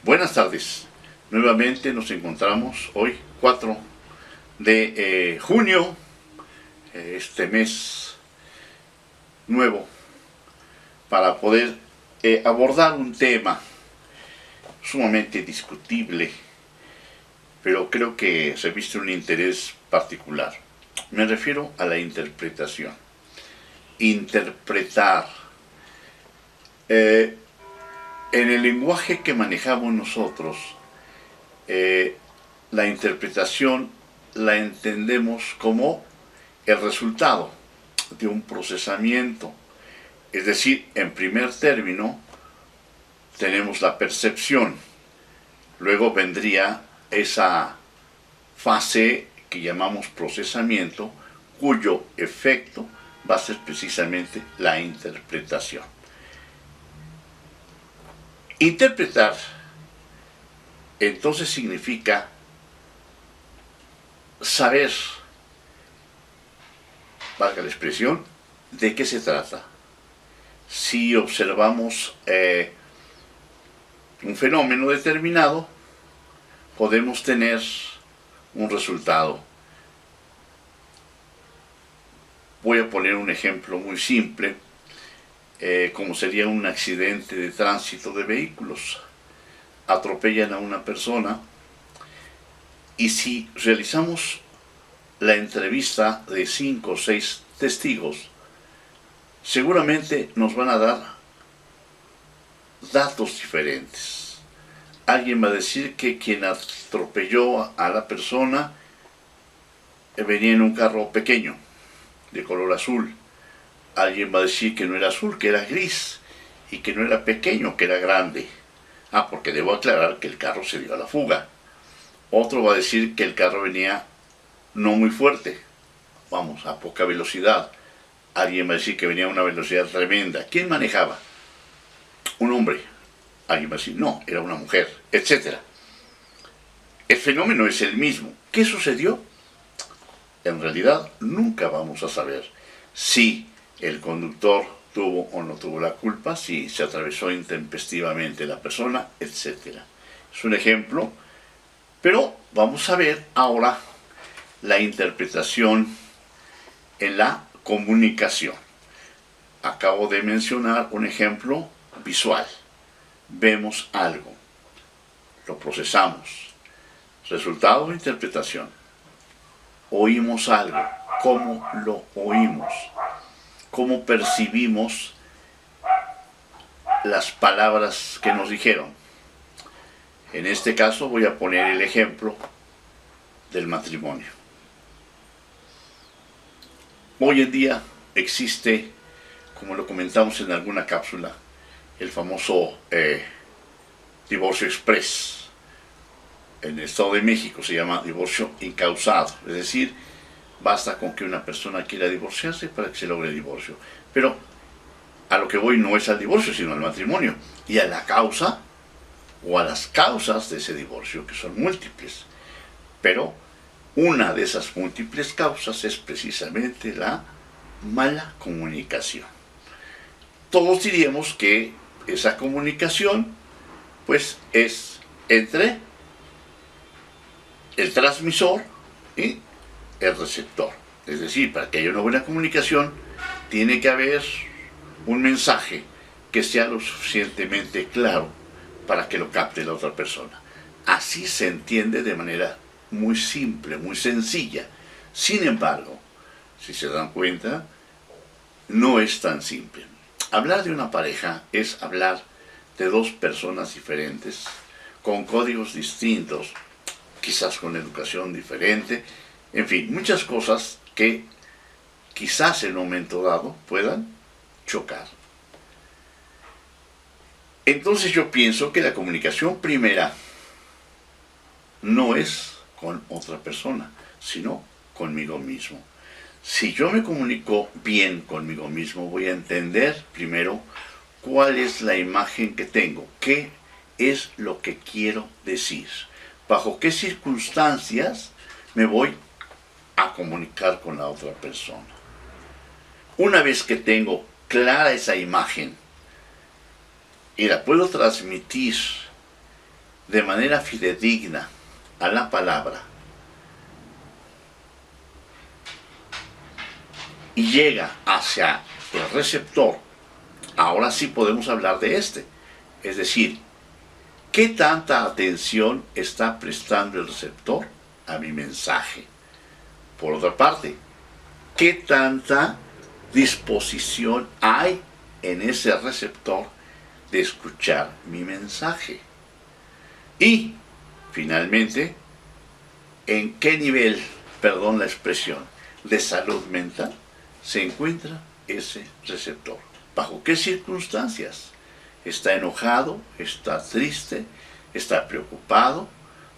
Buenas tardes. Nuevamente nos encontramos hoy 4 de junio, este mes nuevo, para poder abordar un tema sumamente discutible, pero creo que se viste un interés particular. Me refiero a la interpretación. Interpretar. En el lenguaje que manejamos nosotros, la interpretación la entendemos como el resultado de un procesamiento. Es decir, en primer término, tenemos la percepción. Luego vendría esa fase que llamamos procesamiento, cuyo efecto va a ser precisamente la interpretación. Interpretar entonces significa saber, valga la expresión, de qué se trata. Si observamos un fenómeno determinado, podemos tener un resultado. Voy a poner un ejemplo muy simple, como sería un accidente de tránsito de vehículos. Atropellan a una persona y si realizamos la entrevista de 5 o 6 testigos, seguramente nos van a dar datos diferentes. Alguien va a decir que quien atropelló a la persona venía en un carro pequeño, de color azul. Alguien va a decir que no era azul, que era gris, y que no era pequeño, que era grande. Porque debo aclarar que el carro se dio a la fuga. Otro va a decir que el carro venía no muy fuerte, a poca velocidad. Alguien va a decir que venía a una velocidad tremenda. ¿Quién manejaba? Un hombre. Alguien va a decir, no, era una mujer, etc. El fenómeno es el mismo. ¿Qué sucedió? En realidad nunca vamos a saber si el conductor tuvo o no tuvo la culpa, si se atravesó intempestivamente la persona, etc. Es un ejemplo, pero vamos a ver ahora la interpretación en la comunicación. Acabo de mencionar un ejemplo visual. Vemos algo, lo procesamos. Resultado, interpretación. Oímos algo, ¿cómo lo oímos? ¿Cómo percibimos las palabras que nos dijeron? En este caso voy a poner el ejemplo del matrimonio. Hoy en día existe, como lo comentamos en alguna cápsula, el famoso divorcio express. En el Estado de México se llama divorcio incausado, es decir, basta con que una persona quiera divorciarse para que se logre el divorcio. Pero a lo que voy no es al divorcio, sino al matrimonio y a la causa o a las causas de ese divorcio, que son múltiples. Pero una de esas múltiples causas es precisamente la mala comunicación. Todos diríamos que esa comunicación pues es entre el transmisor y el receptor. Es decir, para que haya una buena comunicación tiene que haber un mensaje que sea lo suficientemente claro para que lo capte la otra persona. Así se entiende de manera muy simple, muy sencilla. Sin embargo, si se dan cuenta, no es tan simple. Hablar de una pareja es hablar de dos personas diferentes, con códigos distintos, quizás con educación diferente, en fin, muchas cosas que quizás en un momento dado puedan chocar. Entonces yo pienso que la comunicación primera no es con otra persona, sino conmigo mismo. Si yo me comunico bien conmigo mismo, voy a entender primero cuál es la imagen que tengo, qué es lo que quiero decir, bajo qué circunstancias me voy a comunicar con la otra persona. Una vez que tengo clara esa imagen y la puedo transmitir de manera fidedigna a la palabra y llega hacia el receptor, ahora sí podemos hablar de este. Es decir, ¿qué tanta atención está prestando el receptor a mi mensaje? Por otra parte, ¿qué tanta disposición hay en ese receptor de escuchar mi mensaje? Y, finalmente, ¿en qué nivel, perdón la expresión, de salud mental se encuentra ese receptor? ¿Bajo qué circunstancias? ¿Está enojado? ¿Está triste? ¿Está preocupado?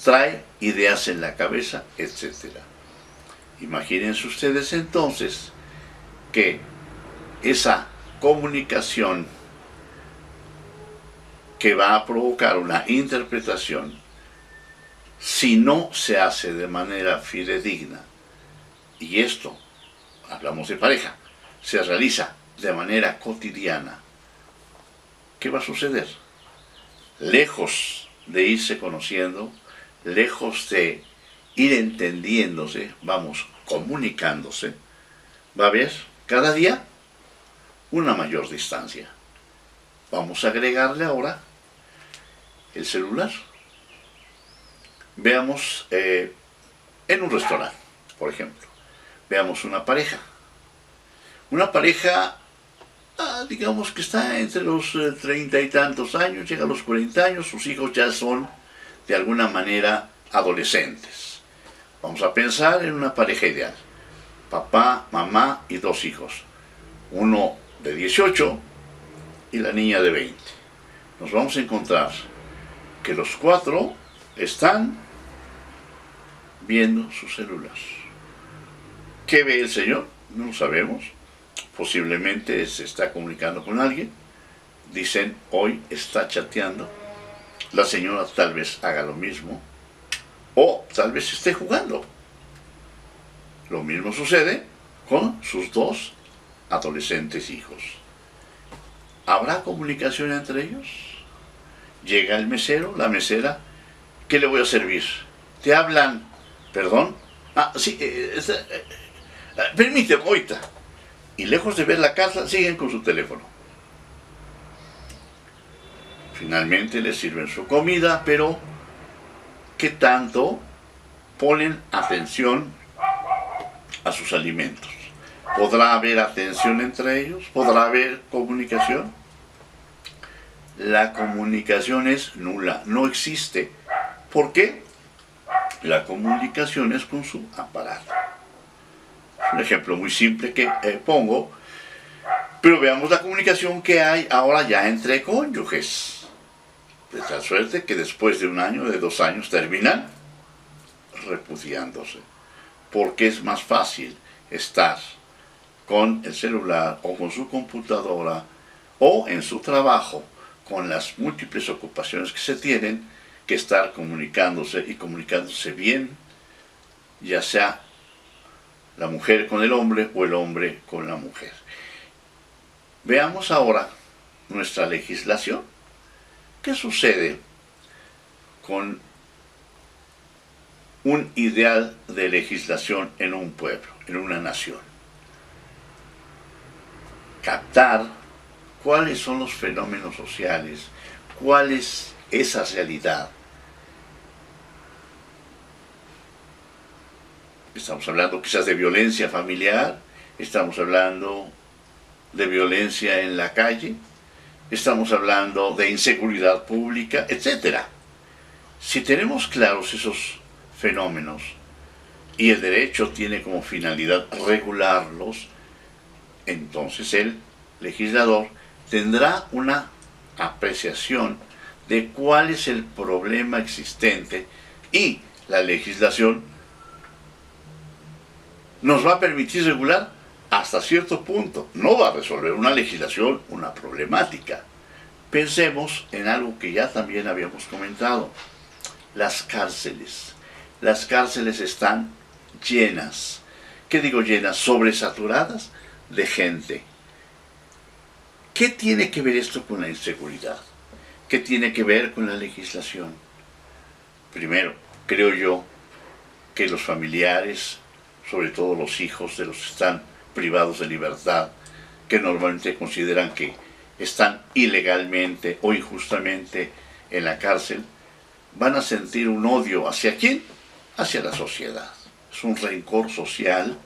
¿Trae ideas en la cabeza? Etcétera. Imagínense ustedes entonces que esa comunicación que va a provocar una interpretación, si no se hace de manera fidedigna, y esto, hablamos de pareja, se realiza de manera cotidiana, ¿qué va a suceder? Lejos de irse conociendo, lejos de ir entendiéndose, vamos, comunicándose, va a haber cada día una mayor distancia. Vamos a agregarle ahora el celular. Veamos en un restaurante, por ejemplo, veamos una pareja. Una pareja, digamos que está entre los 30 y tantos años, llega a los 40 años, sus hijos ya son de alguna manera adolescentes. Vamos a pensar en una pareja ideal. Papá, mamá y 2 hijos. Uno de 18 y la niña de 20. Nos vamos a encontrar que los 4 están viendo su celular. ¿Qué ve el señor? No lo sabemos. Posiblemente se está comunicando con alguien. Dicen, hoy está chateando. La señora tal vez haga lo mismo. O tal vez esté jugando. Lo mismo sucede con sus 2 adolescentes hijos. ¿Habrá comunicación entre ellos? Llega el mesero, la mesera, ¿qué le voy a servir? Te hablan, perdón, sí, permíteme, ahorita. Y lejos de ver la carta, siguen con su teléfono. Finalmente les sirven su comida, pero ¿qué tanto ponen atención a sus alimentos? ¿Podrá haber atención entre ellos? ¿Podrá haber comunicación? La comunicación es nula, no existe. ¿Por qué? La comunicación es con su aparato. Un ejemplo muy simple que pongo, pero veamos la comunicación que hay ahora ya entre cónyuges. De tal suerte que después de 1 año, de 2 años, terminan repudiándose. Porque es más fácil estar con el celular o con su computadora o en su trabajo con las múltiples ocupaciones que se tienen que estar comunicándose y comunicándose bien, ya sea la mujer con el hombre o el hombre con la mujer. Veamos ahora nuestra legislación. ¿Qué sucede con un ideal de legislación en un pueblo, en una nación? Captar cuáles son los fenómenos sociales, cuál es esa realidad. Estamos hablando quizás de violencia familiar, estamos hablando de violencia en la calle, estamos hablando de inseguridad pública, etc. Si tenemos claros esos fenómenos y el derecho tiene como finalidad regularlos, entonces el legislador tendrá una apreciación de cuál es el problema existente y la legislación nos va a permitir regular hasta cierto punto. No va a resolver una legislación una problemática. Pensemos en algo que ya también habíamos comentado. Las cárceles. Las cárceles están llenas. ¿Qué digo llenas? Sobresaturadas de gente. ¿Qué tiene que ver esto con la inseguridad? ¿Qué tiene que ver con la legislación? Primero, creo yo que los familiares, sobre todo los hijos de los que están privados de libertad, que normalmente consideran que están ilegalmente o injustamente en la cárcel, van a sentir un odio ¿hacia quién? Hacia la sociedad. Es un rencor social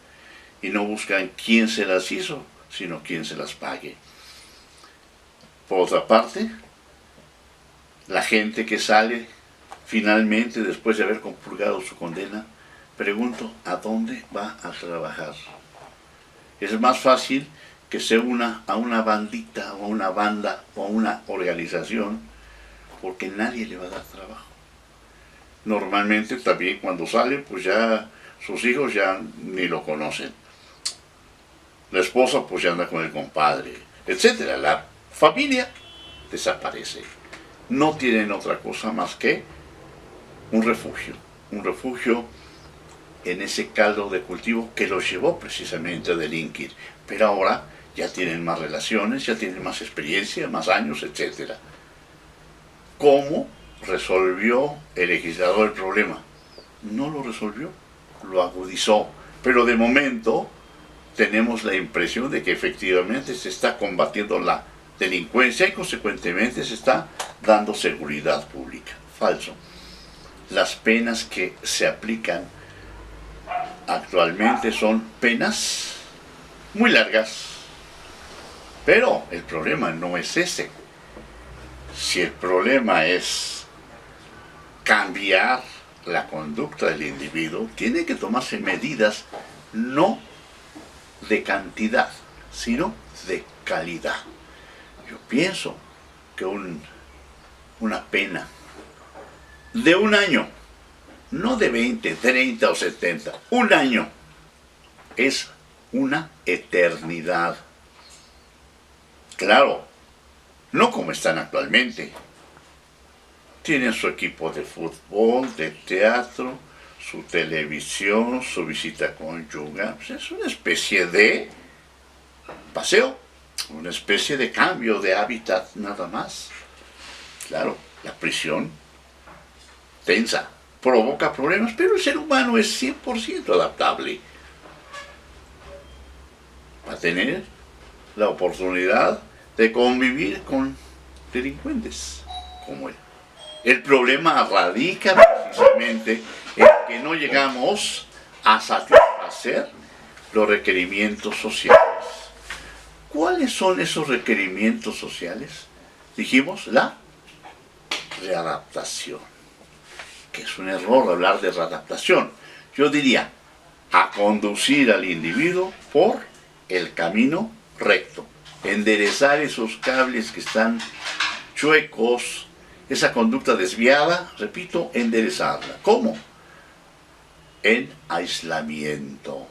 y no buscan quién se las hizo, sino quién se las pague. Por otra parte, la gente que sale finalmente después de haber compurgado su condena, pregunto, ¿a dónde va a trabajar? Es más fácil que se una a una bandita o a una banda o a una organización, porque nadie le va a dar trabajo. Normalmente también cuando sale, pues ya sus hijos ya ni lo conocen. La esposa pues ya anda con el compadre, etcétera. La familia desaparece. No tienen otra cosa más que un refugio en ese caldo de cultivo que los llevó precisamente a delinquir. Pero ahora ya tienen más relaciones, ya tienen más experiencia, más años, etcétera. ¿Cómo resolvió el legislador el problema? No lo resolvió, lo agudizó. Pero de momento tenemos la impresión de que efectivamente se está combatiendo la delincuencia y consecuentemente se está dando seguridad pública. Falso. Las penas que se aplican actualmente son penas muy largas. Pero el problema no es ese. Si el problema es cambiar la conducta del individuo, tiene que tomarse medidas no de cantidad, sino de calidad. Yo pienso que una pena de un año, no de 20, 30 o 70, un año es una eternidad. Claro, no como están actualmente. Tienen su equipo de fútbol, de teatro, su televisión, su visita conyugal. Pues es una especie de paseo, una especie de cambio de hábitat nada más. Claro, la prisión tensa, provoca problemas, pero el ser humano es 100% adaptable. Va a tener la oportunidad de convivir con delincuentes como él. El problema radica precisamente en que no llegamos a satisfacer los requerimientos sociales. ¿Cuáles son esos requerimientos sociales? Dijimos, la readaptación, que es un error hablar de readaptación. Yo diría, a conducir al individuo por el camino recto, enderezar esos cables que están chuecos, esa conducta desviada, repito, enderezarla. ¿Cómo? En aislamiento,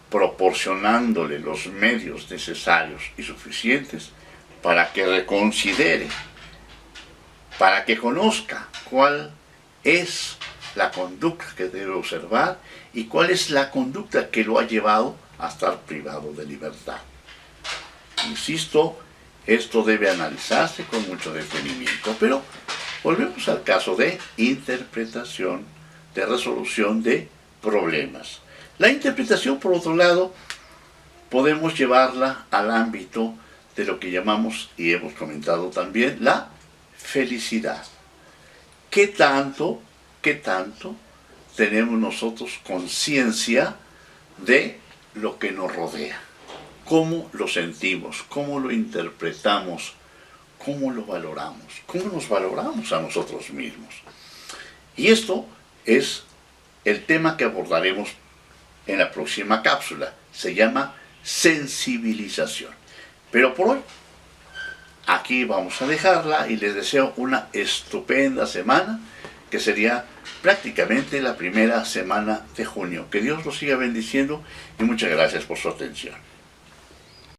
proporcionándole los medios necesarios y suficientes para que reconsidere, para que conozca cuál es la conducta que debe observar y cuál es la conducta que lo ha llevado a estar privado de libertad. Insisto, esto debe analizarse con mucho detenimiento, pero volvemos al caso de interpretación, de resolución de problemas. La interpretación, por otro lado, podemos llevarla al ámbito de lo que llamamos, y hemos comentado también, la felicidad. ¿Qué tanto tenemos nosotros conciencia de lo que nos rodea? ¿Cómo lo sentimos? ¿Cómo lo interpretamos? ¿Cómo lo valoramos? ¿Cómo nos valoramos a nosotros mismos? Y esto es el tema que abordaremos en la próxima cápsula. Se llama sensibilización. Pero por hoy, aquí vamos a dejarla y les deseo una estupenda semana, que sería prácticamente la primera semana de junio. Que Dios los siga bendiciendo y muchas gracias por su atención.